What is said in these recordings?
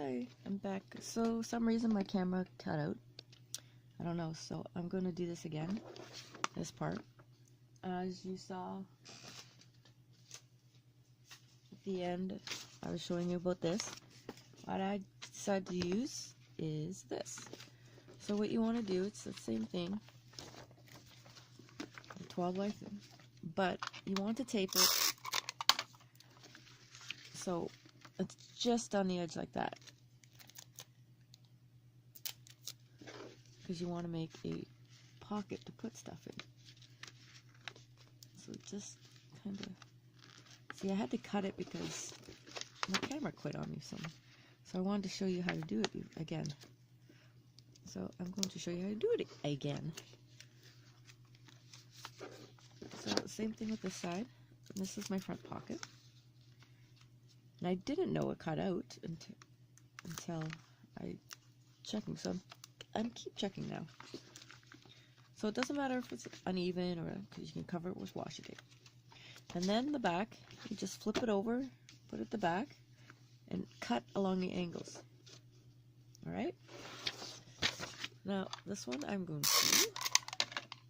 Hi, I'm back. So some reason my camera cut out. I don't know, so I'm going to do this again, this part. As you saw at the end, I was showing you about this. What I decided to use is this. So what you want to do, it's the same thing, the 12 by 3, but you want to tape it so it's just on the edge like that, because you want to make a pocket to put stuff in. So just kind of, see, I had to cut it because my camera quit on me, so I wanted to show you how to do it again. So I'm going to show you how to do it again. So same thing with this side. This is my front pocket. And I didn't know it cut out until I checking. So I'm keep checking now. So it doesn't matter if it's uneven or because you can cover it with washi tape. And then the back, you just flip it over, put it at the back, and cut along the angles. All right. Now this one I'm going to do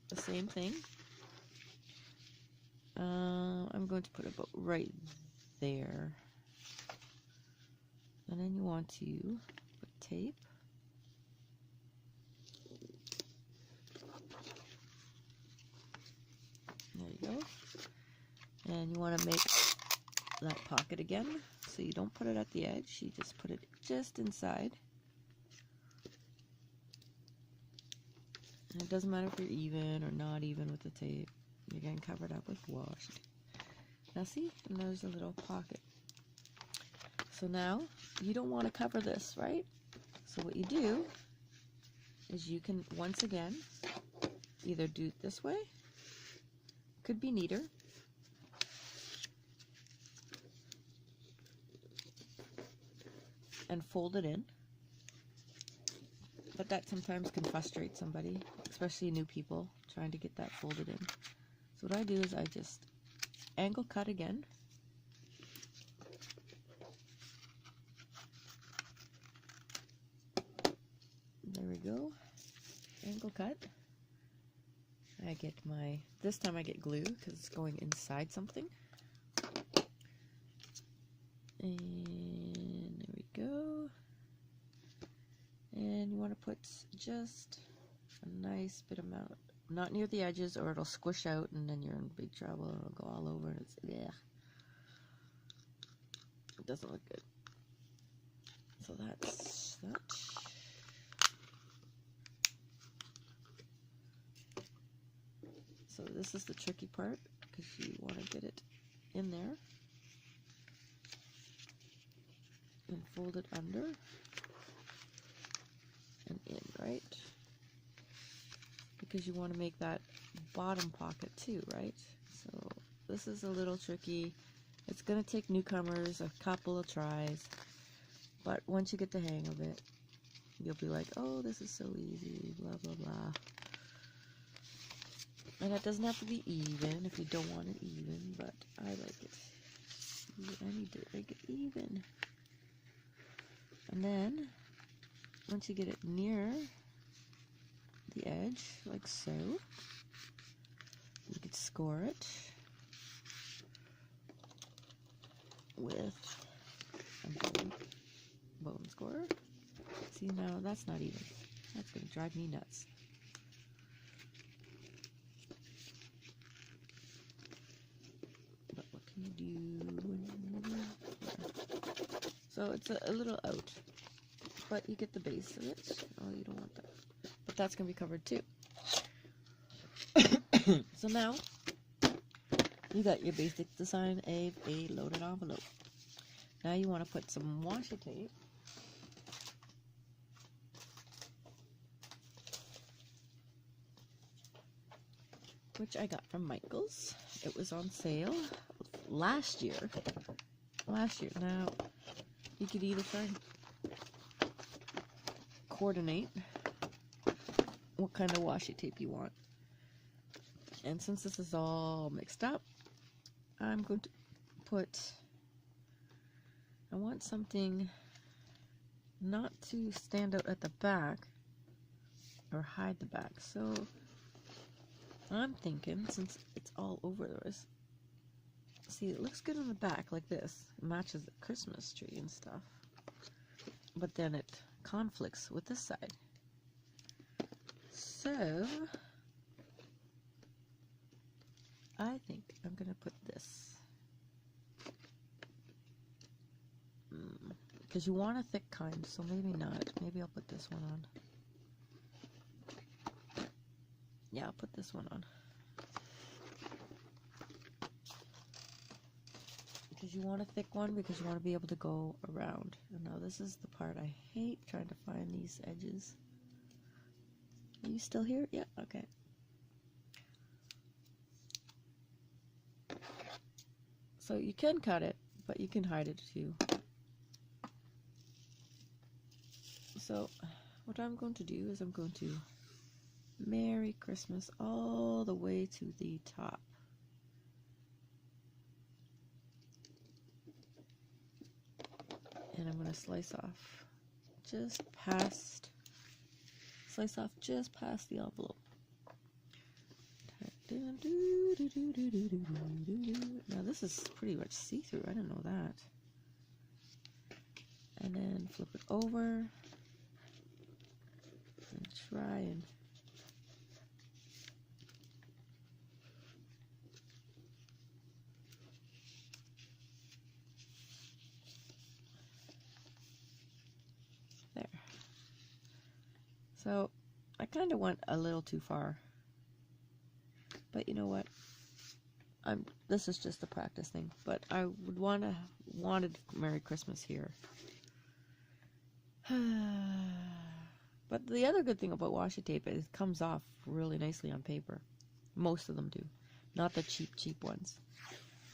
the same thing. I'm going to put it about right there. And then you want to put tape. There you go. And you want to make that pocket again. So you don't put it at the edge, you just put it just inside. And it doesn't matter if you're even or not even with the tape. You're getting covered up with washi. Now see, and there's a little pocket. So now, you don't want to cover this, right? So what you do is you can, once again, either do it this way, could be neater, and fold it in. But that sometimes can frustrate somebody, especially new people, trying to get that folded in. So what I do is I just angle cut again. There we go. Angle cut. I get my, this time I get glue because it's going inside something. And there we go. And you want to put just a nice bit amount, not near the edges or it'll squish out and then you're in big trouble. It'll go all over and it's, yeah. It doesn't look good. So that's that. So this is the tricky part because you want to get it in there and fold it under and in, right? Because you want to make that bottom pocket too, right? So this is a little tricky. It's going to take newcomers a couple of tries, but once you get the hang of it, you'll be like, oh, this is so easy, blah, blah, blah. And it doesn't have to be even if you don't want it even, but I like it. I need to make it even. And then, once you get it near the edge, like so, you could score it with a bone scorer. See, now that's not even. That's going to drive me nuts. But what can you do? So it's a little out, but you get the base of it. Oh, you don't want that. But that's going to be covered too. So now, you got your basic design of a loaded envelope. Now you want to put some washi tape. Which I got from Michaels. It was on sale last year. Now, you could either try and coordinate what kind of washi tape you want. And since this is all mixed up, I'm going to put, I want something not to stand out at the back or hide the back. So I'm thinking, since it's all over this, see, it looks good on the back like this. It matches the Christmas tree and stuff. But then it conflicts with this side. So I think I'm gonna put this. Because you want a thick kind, so maybe not. Maybe I'll put this one on. Yeah, I'll put this one on. Because you want a thick one, because you want to be able to go around. And now this is the part I hate, trying to find these edges. Are you still here? Yeah, okay. So you can cut it, but you can hide it too. So what I'm going to do is I'm going to Merry Christmas all the way to the top. And I'm going to slice off just past the envelope. Now this is pretty much see-through, I didn't know that. And then flip it over and try and there. So I kind of went a little too far, but you know what? This is just a practice thing, but I would wanted Merry Christmas here. But the other good thing about washi tape is it comes off really nicely on paper. Most of them do, not the cheap ones.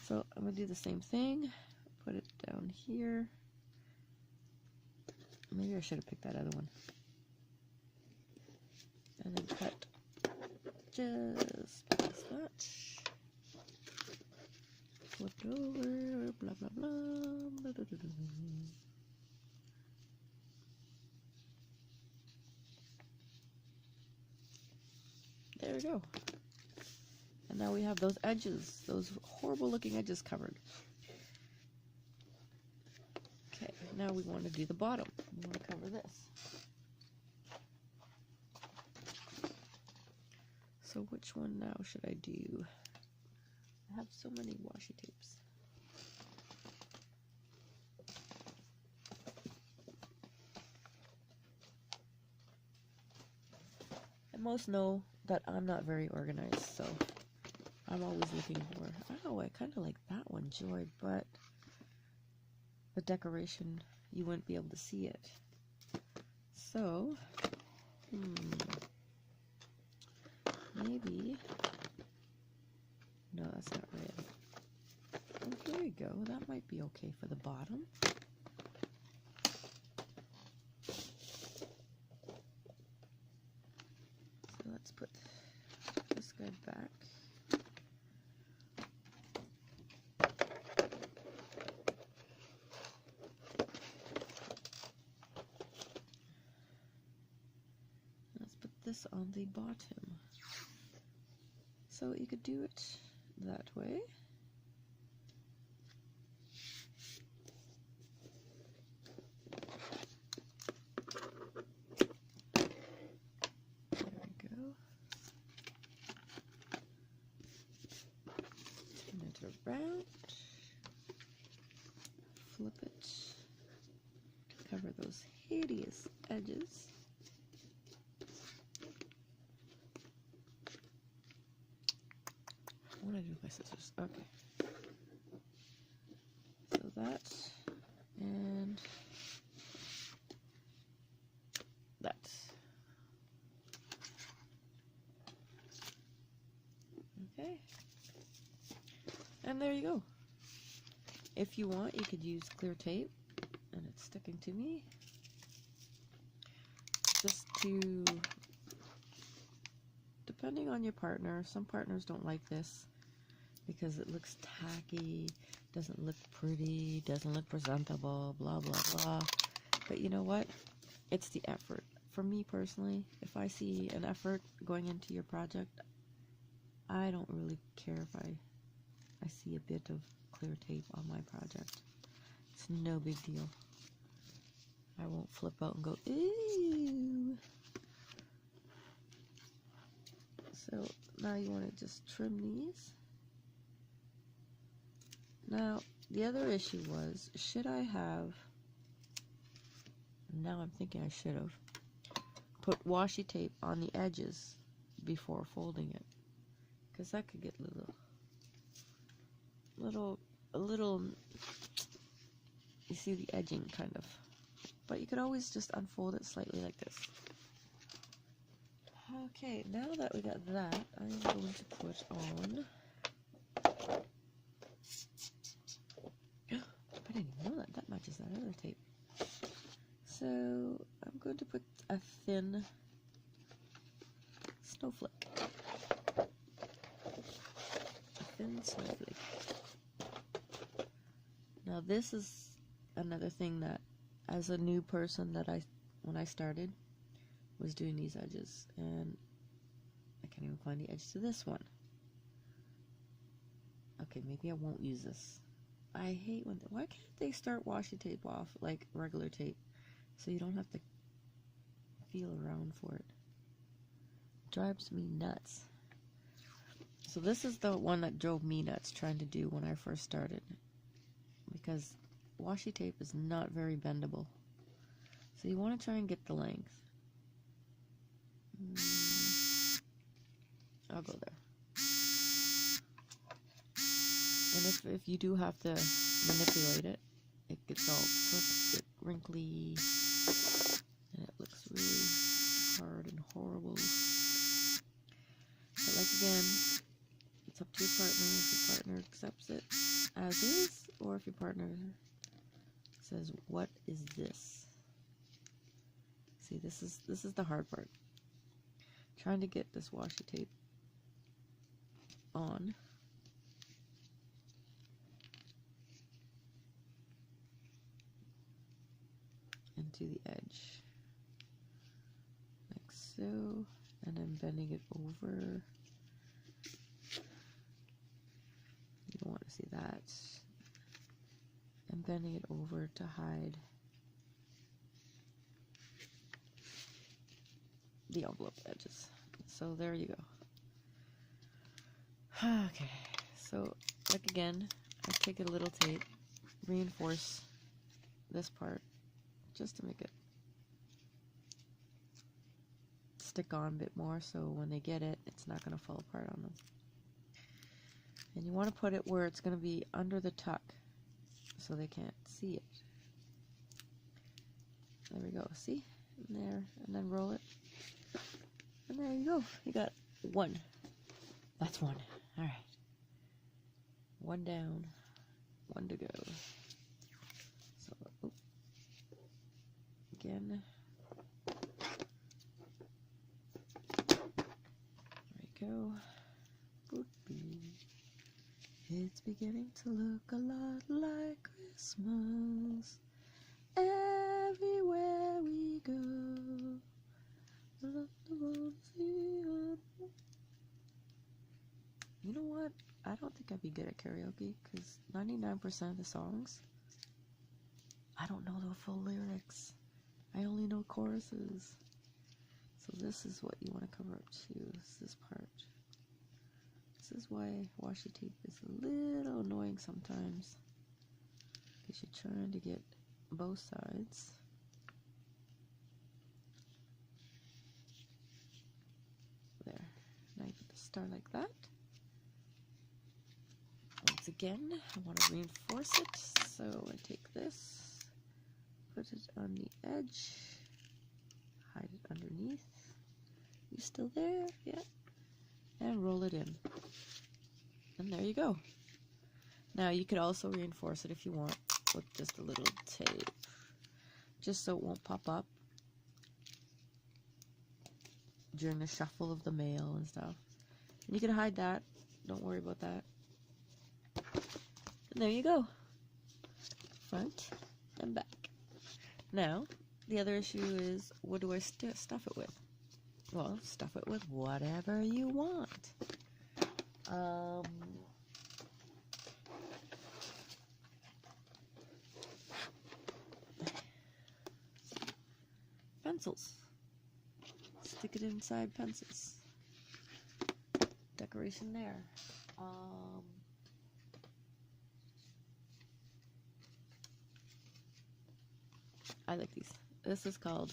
So I'm gonna do the same thing. Put it down here. Maybe I should have picked that other one. And then cut just past that. Flip it over, blah blah blah. There we go. And now we have those edges, those horrible looking edges covered. Okay, now we want to do the bottom. We want to cover this. So which one now should I do? I have so many washi tapes. And most know that I'm not very organized, so I'm always looking for, oh, I kind of like that one, Joy, but the decoration, you wouldn't be able to see it. So, maybe, no, that's not red. Oh, here we go, that might be okay for the bottom. So let's put this guy back. Let's put this on the bottom. So you could do it that way. There we go. Turn it around. Flip it to cover those hideous edges. What did I do with my scissors? Okay. So that and that. Okay. And there you go. If you want, you could use clear tape, and it's sticking to me. Just to, depending on your partner, some partners don't like this because it looks tacky, doesn't look pretty, doesn't look presentable, blah blah blah. But you know what? It's the effort. For me personally, if I see an effort going into your project, I don't really care if I see a bit of clear tape on my project. It's no big deal. I won't flip out and go, ew. So now you want to just trim these. Now, the other issue was, should I have, now I'm thinking I should have, put washi tape on the edges before folding it. Because that could get a little, you see the edging kind of. But you could always just unfold it slightly like this. Okay, now that we got that, I'm going to put on, I didn't even know that matches that other tape. So I'm going to put a thin snowflake. A thin snowflake. Now this is another thing that, as a new person, that when I started, was doing these edges, and I can't even find the edge to this one. Okay, maybe I won't use this. I hate when, why can't they start washi tape off like regular tape, so you don't have to feel around for it? Drives me nuts. So this is the one that drove me nuts trying to do when I first started, because washi tape is not very bendable. So you want to try and get the length. I'll go there. And if you do have to manipulate it, it gets all wrinkly, and it looks really hard and horrible. But like again, it's up to your partner. If your partner accepts it as is, or if your partner says, "What is this?" See, this is the hard part. Trying to get this washi tape on. Into the edge. Like so. And I'm bending it over. You don't want to see that. I'm bending it over to hide the envelope edges. So there you go. Okay, so like again, I take a little tape, reinforce this part just to make it stick on a bit more, so when they get it, it's not going to fall apart on them. And you want to put it where it's going to be under the tuck, so they can't see it. There we go, see? And there, and then roll it. And there you go, you got one. That's one. Alright. One down, one to go. So, again. There we go. Boop-bee. It's beginning to look a lot like Christmas everywhere we go. You know what? I don't think I'd be good at karaoke, because 99% of the songs, I don't know the full lyrics. I only know choruses. So this is what you want to cover up too, is this part. This is why washi tape is a little annoying sometimes, because you're trying to get both sides. There. Now you put the star like that. Once again, I want to reinforce it, so I take this, put it on the edge, hide it underneath. You still there? Yeah. And roll it in. And there you go. Now you could also reinforce it if you want with just a little tape, just so it won't pop up during the shuffle of the mail and stuff. And you can hide that. Don't worry about that. And there you go. Front and back. Now, the other issue is, what do I stuff it with? Well, stuff it with whatever you want. Pencils. Stick it inside pencils. Decoration there. I like these. This is called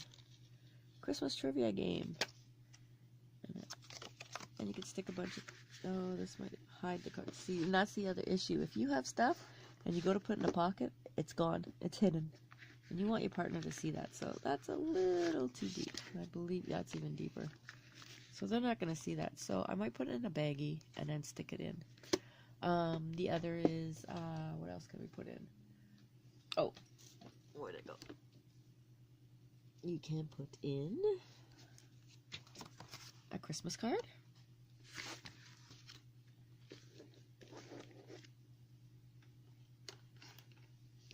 Christmas Trivia Game. And you can stick a bunch of... Oh, this might hide the cards. See, and that's the other issue. If you have stuff and you go to put it in a pocket, it's gone. It's hidden. And you want your partner to see that. So that's a little too deep. I believe that's even deeper. So they're not going to see that. So I might put it in a baggie and then stick it in. The other is... what else can we put in? Oh, where'd it go? You can put in a Christmas card.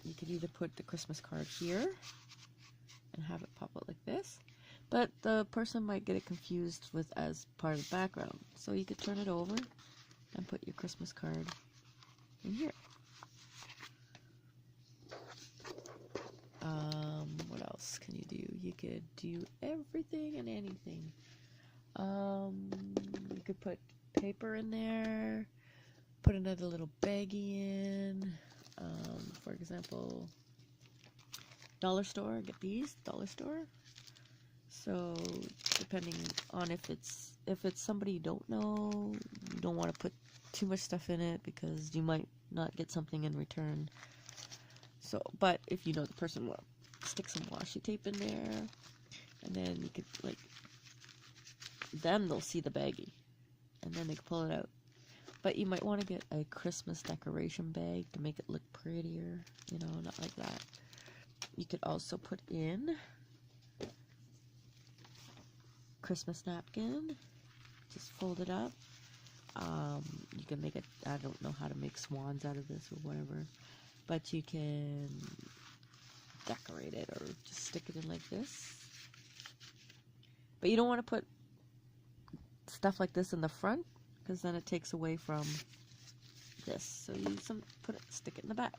You could either put the Christmas card here and have it pop out like this, but the person might get it confused with as part of the background. So you could turn it over and put your Christmas card in here. What else can you do? You could do everything and anything. You could put paper in there, put another little baggie in. For example, dollar store, get these, dollar store. So depending on if it's somebody you don't know, you don't want to put too much stuff in it because you might not get something in return. So, but if you know the person, will stick some washi tape in there, and then you could, like, then they'll see the baggie, and then they can pull it out. But you might want to get a Christmas decoration bag to make it look prettier, you know, not like that. You could also put in Christmas napkin, just fold it up. You can make it, I don't know how to make swans out of this or whatever, but you can decorate it or just stick it in like this. But you don't want to put stuff like this in the front, because then it takes away from this. So you stick it in the back,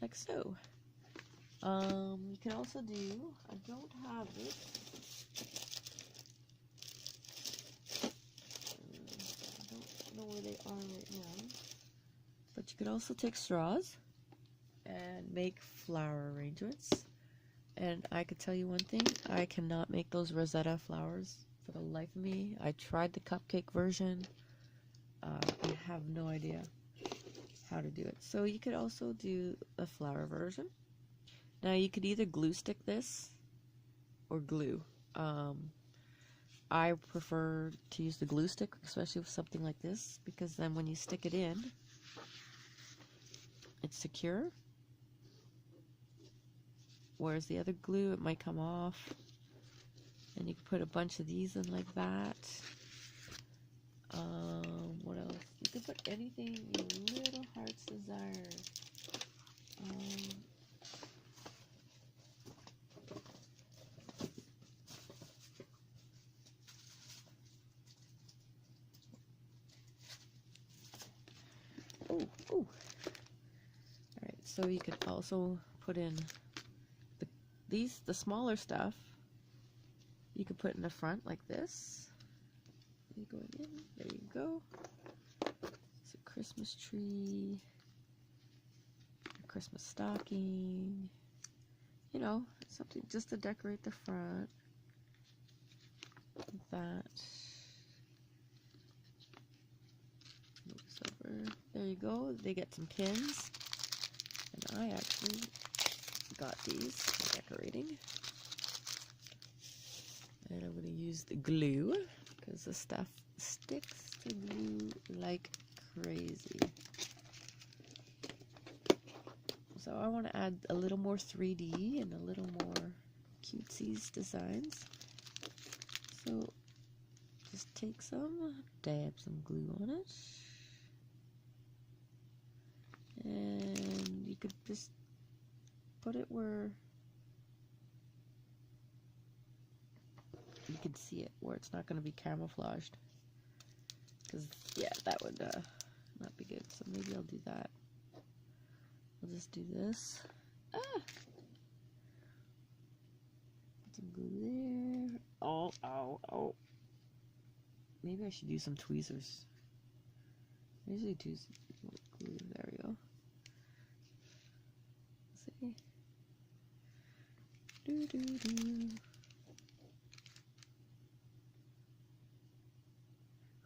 like so. You can also do, I don't have it. I don't know where they are right now. But you could also take straws and make flower arrangements. And I could tell you one thing, I cannot make those Rosetta flowers for the life of me. I tried the cupcake version. I have no idea how to do it. So you could also do a flower version. Now you could either glue stick this or glue. I prefer to use the glue stick, especially with something like this, because then when you stick it in, it's secure. Whereas the other glue, it might come off. And you can put a bunch of these in like that. What else? You can put anything your little heart's desire. Oh. Alright, so you could also put in the smaller stuff. You could put in the front like this. Going in, there you go. It's a Christmas tree, a Christmas stocking, you know, something just to decorate the front, like that. Move this over. There you go. They get some pins, and I actually got these for decorating. And I'm going to use the glue, because the stuff sticks to glue like crazy. So I want to add a little more 3D and a little more cutesy designs. So just take some, dab some glue on it. And you you could just put it where you can see it, where it's not going to be camouflaged. Because, yeah, that would not be good. So maybe I'll do that. I'll just do this. Ah! Put some glue there. Oh, ow, ow. Maybe I should use some tweezers. I usually do some glue. There we go. See? Doo-doo-doo.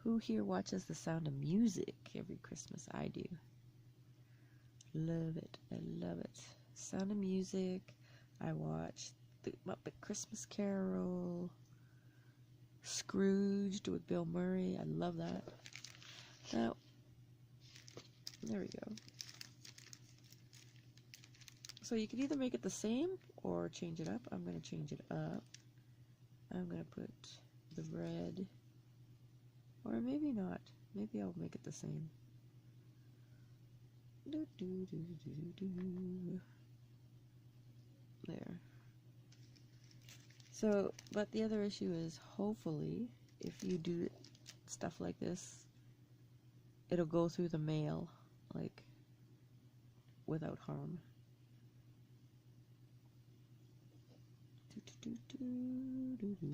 Who here watches The Sound of Music every Christmas? I do. Love it. I love it. Sound of Music. I watch The Muppet Christmas Carol. Scrooged with Bill Murray. I love that. Now, there we go. So you could either make it the same or change it up. I'm going to change it up. I'm going to put the red, or maybe not. Maybe I'll make it the same. Do, do, do, do, do, do. There. So, but the other issue is, hopefully, if you do stuff like this, it'll go through the mail, like, without harm. Do, do, do, do, do.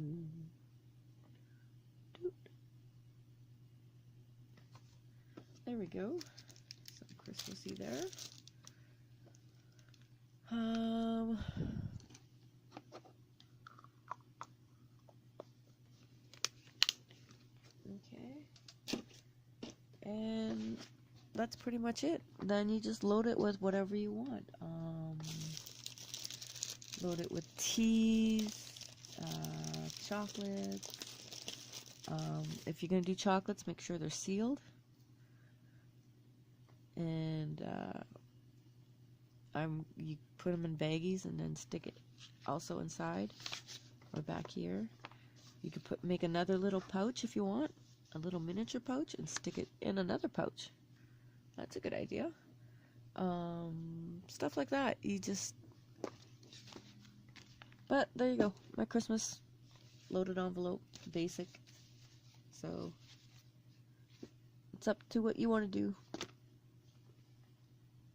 Do. There we go. Some Christmassy there. Okay. And that's pretty much it. Then you just load it with whatever you want. Load it with teas, chocolates. If you're going to do chocolates, make sure they're sealed. And you put them in baggies and then stick it also inside or back here. You could make another little pouch if you want, a little miniature pouch, and stick it in another pouch. That's a good idea. Stuff like that. But there you go. My Christmas loaded envelope, basic. So it's up to what you want to do.